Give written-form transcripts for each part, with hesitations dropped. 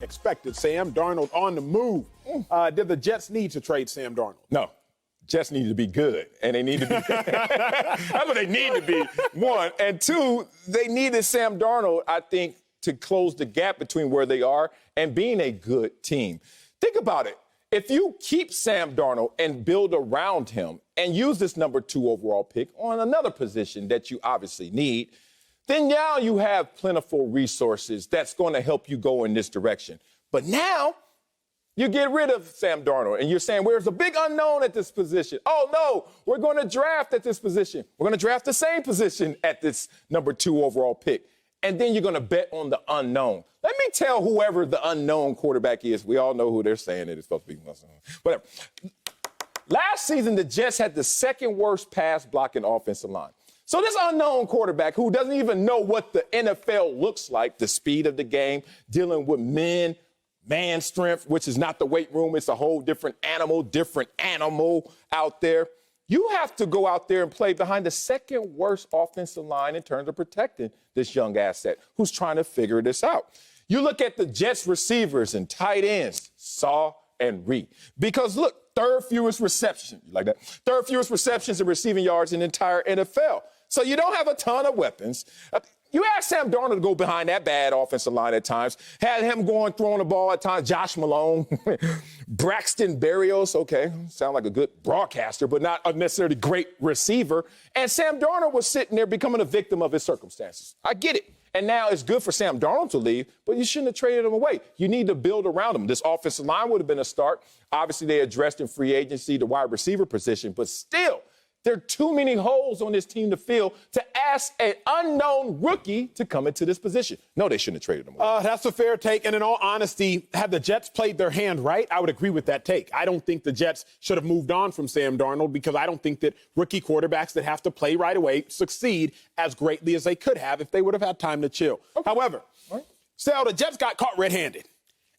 Expected. Sam Darnold on the move. Did the Jets need to trade Sam Darnold? No. Jets need to be good, and they need to be that's what they need to be, one. And two, they needed Sam Darnold, I think, to close the gap between where they are and being a good team. Think about it. If you keep Sam Darnold and build around him and use this number 2 overall pick on another position that you obviously need, then now you have plentiful resources that's going to help you go in this direction. But now you get rid of Sam Darnold and you're saying, where's a big unknown at this position? Oh, no, we're going to draft at this position. We're going to draft the same position at this number 2 overall pick. And then you're going to bet on the unknown. Let me tell whoever the unknown quarterback is. We all know who they're saying it is supposed to be. Whatever. Last season, the Jets had the second worst pass blocking offensive line. So this unknown quarterback who doesn't even know what the NFL looks like, the speed of the game, dealing with man strength, which is not the weight room. It's a whole different animal out there. You have to go out there and play behind the second worst offensive line in terms of protecting this young asset who's trying to figure this out. You look at the Jets receivers and tight ends, Saw and Reed. Because look, third fewest receptions, you like that? Third fewest receptions and receiving yards in the entire NFL. So you don't have a ton of weapons. You asked Sam Darnold to go behind that bad offensive line at times. Had him throwing the ball at times. Josh Malone, Braxton Berrios, okay, sound like a good broadcaster, but not a necessarily great receiver. And Sam Darnold was sitting there becoming a victim of his circumstances. I get it. And now it's good for Sam Darnold to leave, but you shouldn't have traded him away. You need to build around him. This offensive line would have been a start. Obviously, they addressed in free agency the wide receiver position, but still, there are too many holes on this team to fill to ask an unknown rookie to come into this position. No, they shouldn't have traded him away. That's a fair take. And in all honesty, had the Jets played their hand right, I would agree with that take. I don't think the Jets should have moved on from Sam Darnold because I don't think that rookie quarterbacks that have to play right away succeed as greatly as they could have if they would have had time to chill. Okay. However, Sal, the Jets got caught red-handed.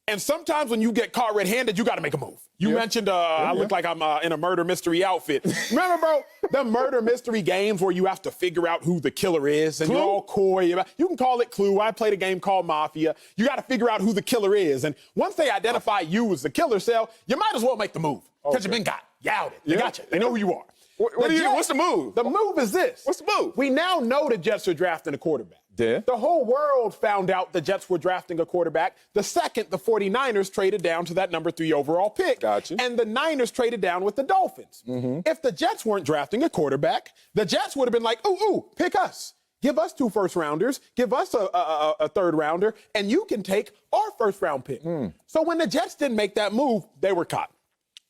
And sometimes when you get caught red-handed, you got to make a move. You mentioned I look like I'm in a murder mystery outfit. Remember, bro, the murder mystery games where you have to figure out who the killer is and you're all coy. You can call it Clue. I played a game called Mafia. You got to figure out who the killer is. And once they identify you as the killer, Sal, you might as well make the move because you've been got. You out it. They got you. They know who you are. What's the move? The move is this. What's the move? We now know the Jets are drafting a quarterback. Yeah. The whole world found out the Jets were drafting a quarterback the second the 49ers traded down to that number 3 overall pick. Gotcha. And the Niners traded down with the Dolphins. Mm-hmm. If the Jets weren't drafting a quarterback, the Jets would have been like, ooh, pick us. Give us 2 first-rounders. Give us a third-rounder, and you can take our first-round pick. So when the Jets didn't make that move, they were caught.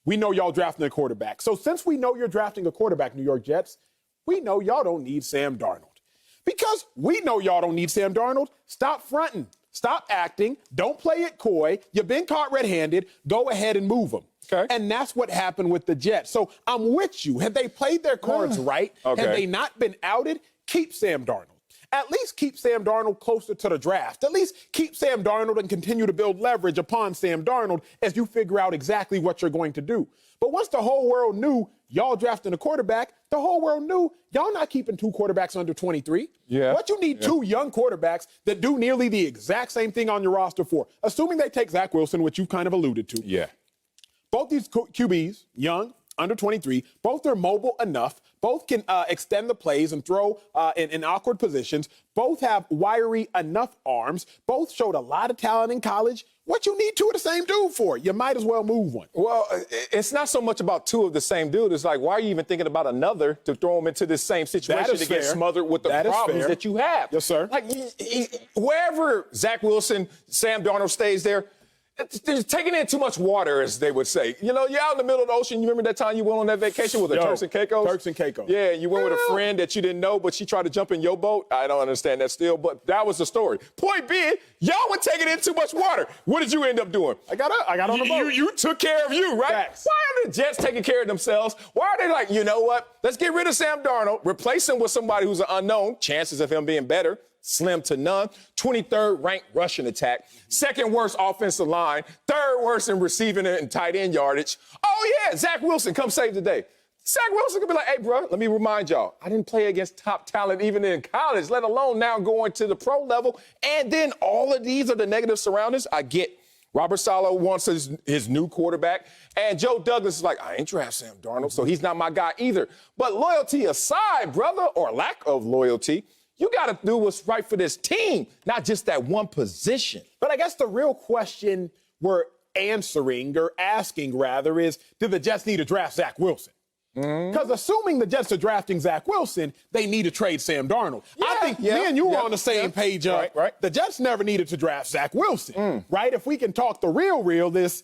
We know y'all drafting a quarterback. So since we know you're drafting a quarterback, New York Jets, we know y'all don't need Sam Darnold. Because we know y'all don't need Sam Darnold, stop fronting. Stop acting. Don't play it coy. You've been caught red-handed. Go ahead and move them. Okay. And that's what happened with the Jets. So I'm with you. Had they played their cards right, had they not been outed, keep Sam Darnold. At least keep Sam Darnold closer to the draft. At least keep Sam Darnold and continue to build leverage upon Sam Darnold as you figure out exactly what you're going to do. But once the whole world knew y'all drafting a quarterback, the whole world knew y'all not keeping 2 quarterbacks under 23. Yeah. What you need 2 young quarterbacks that do nearly the exact same thing on your roster for, assuming they take Zach Wilson, which you've kind of alluded to. Yeah. Both these QBs, young, under 23, both are mobile enough. Both can extend the plays and throw in awkward positions. Both have wiry enough arms. Both showed a lot of talent in college. What you need 2 of the same dude for? You might as well move one. Well, it's not so much about 2 of the same dude. It's like, why are you even thinking about another to throw him into this same situation to get smothered with the problems that you have? Yes, sir. Like, wherever Zach Wilson, Sam Darnold stays there, they're taking in too much water, as they would say. You know, you're out in the middle of the ocean. You remember that time you went on that vacation with the Turks and Caicos? Turks and Caicos. Yeah, you went with a friend that you didn't know, but she tried to jump in your boat. I don't understand that still, but that was the story. Point being, y'all were taking in too much water. What did you end up doing? I got on the boat. You took care of you, right? Facts. Why are the Jets taking care of themselves? Why are they like, you know what? Let's get rid of Sam Darnold, replace him with somebody who's an unknown, chances of him being better, slim to none, 23rd ranked rushing attack, 2nd worst offensive line, 3rd worst in receiving and tight end yardage. Oh, yeah, Zach Wilson, come save the day. Zach Wilson could be like, hey, bro, let me remind y'all, I didn't play against top talent even in college, let alone now going to the pro level. And then all of these are the negative surroundings. I get Robert Saleh wants his new quarterback. And Joe Douglas is like, I ain't draft Sam Darnold, so he's not my guy either. But loyalty aside, brother, or lack of loyalty, you got to do what's right for this team, not just that one position. But I guess the real question we're answering, or asking rather, is do the Jets need to draft Zach Wilson? Because assuming the Jets are drafting Zach Wilson, they need to trade Sam Darnold. I think me and you were on the same page. Right. The Jets never needed to draft Zach Wilson, right? If we can talk the real, this,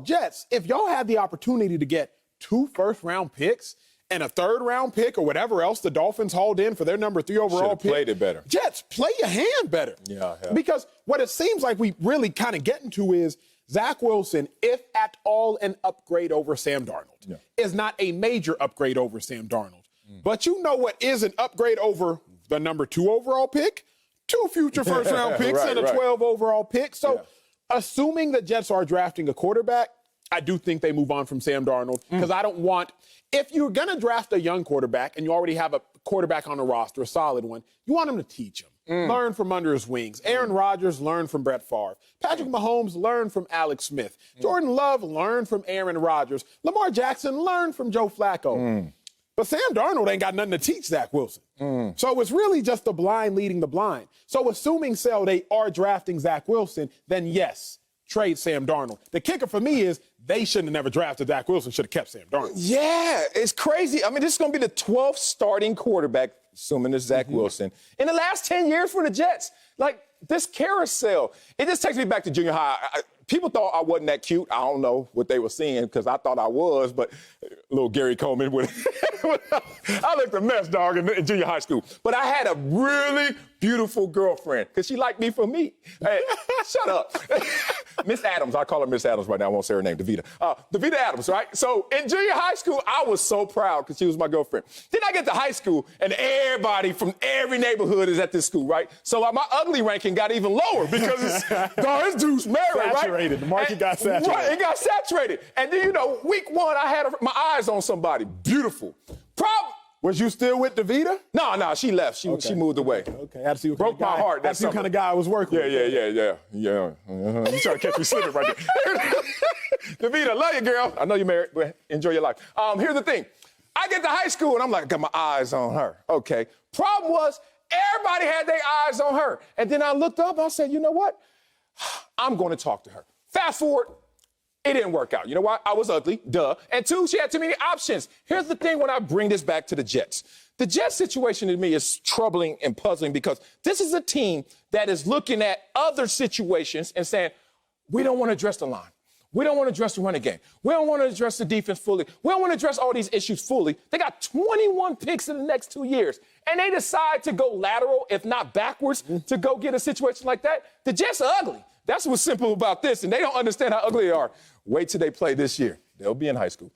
Jets, if y'all had the opportunity to get 2 first-round picks and a 3rd-round pick or whatever else the Dolphins hauled in for their number 3 overall pick. Played it better. Jets, play your hand better. Yeah. Because what it seems like we really kind of getting to is Zach Wilson, if at all an upgrade over Sam Darnold, is not a major upgrade over Sam Darnold. But you know what is an upgrade over the number 2 overall pick? 2 future first-round picks and a 12 overall pick. So assuming the Jets are drafting a quarterback, I do think they move on from Sam Darnold because I don't want – if you're going to draft a young quarterback and you already have a quarterback on the roster, a solid one, you want him to teach him. Learn from under his wings. Aaron Rodgers learned from Brett Favre. Patrick Mahomes learned from Alex Smith. Jordan Love learned from Aaron Rodgers. Lamar Jackson learned from Joe Flacco. But Sam Darnold ain't got nothing to teach Zach Wilson. So it's really just the blind leading the blind. So assuming they are drafting Zach Wilson, then yes, trade Sam Darnold. The kicker for me is they shouldn't have never drafted Zach Wilson, should have kept Sam Darnold. Yeah, it's crazy. I mean, this is going to be the 12th starting quarterback, assuming it's Zach Wilson, in the last 10 years for the Jets. Like, this carousel, it just takes me back to junior high. People thought I wasn't that cute. I don't know what they were seeing because I thought I was, but little Gary Coleman would. I looked a mess, dog, in junior high school. But I had a really beautiful girlfriend because she liked me for me. Hey, shut up. Miss Adams. I call her Miss Adams right now. I won't say her name, Davita. Davita Adams, right? So in junior high school, I was so proud because she was my girlfriend. Then I get to high school, and everybody from every neighborhood is at this school, right? So my ugly ranking got even lower because this dude's married, right? The market got saturated. Right, it got saturated. And then, week 1, I had my eyes on somebody. Beautiful. Was you still with Davita? No, she left. She moved away. Okay, I had to see what broke my heart. That's the kind of guy I was working with. Yeah. You trying to catch me slipping right there. Davita, love you, girl. I know you're married, but enjoy your life. Here's the thing. I get to high school, and I'm like, I got my eyes on her. Okay. Problem was, everybody had their eyes on her. And then I looked up, I said, you know what? I'm going to talk to her. Fast forward. It didn't work out. You know why? I was ugly, duh. And 2, she had too many options. Here's the thing when I bring this back to the Jets. The Jets situation to me is troubling and puzzling because this is a team that is looking at other situations and saying, we don't want to address the line. We don't want to address the running game. We don't want to address the defense fully. We don't want to address all these issues fully. They got 21 picks in the next 2 years, and they decide to go lateral, if not backwards, to go get a situation like that. The Jets are ugly. That's what's simple about this, and they don't understand how ugly they are. Wait till they play this year. They'll be in high school.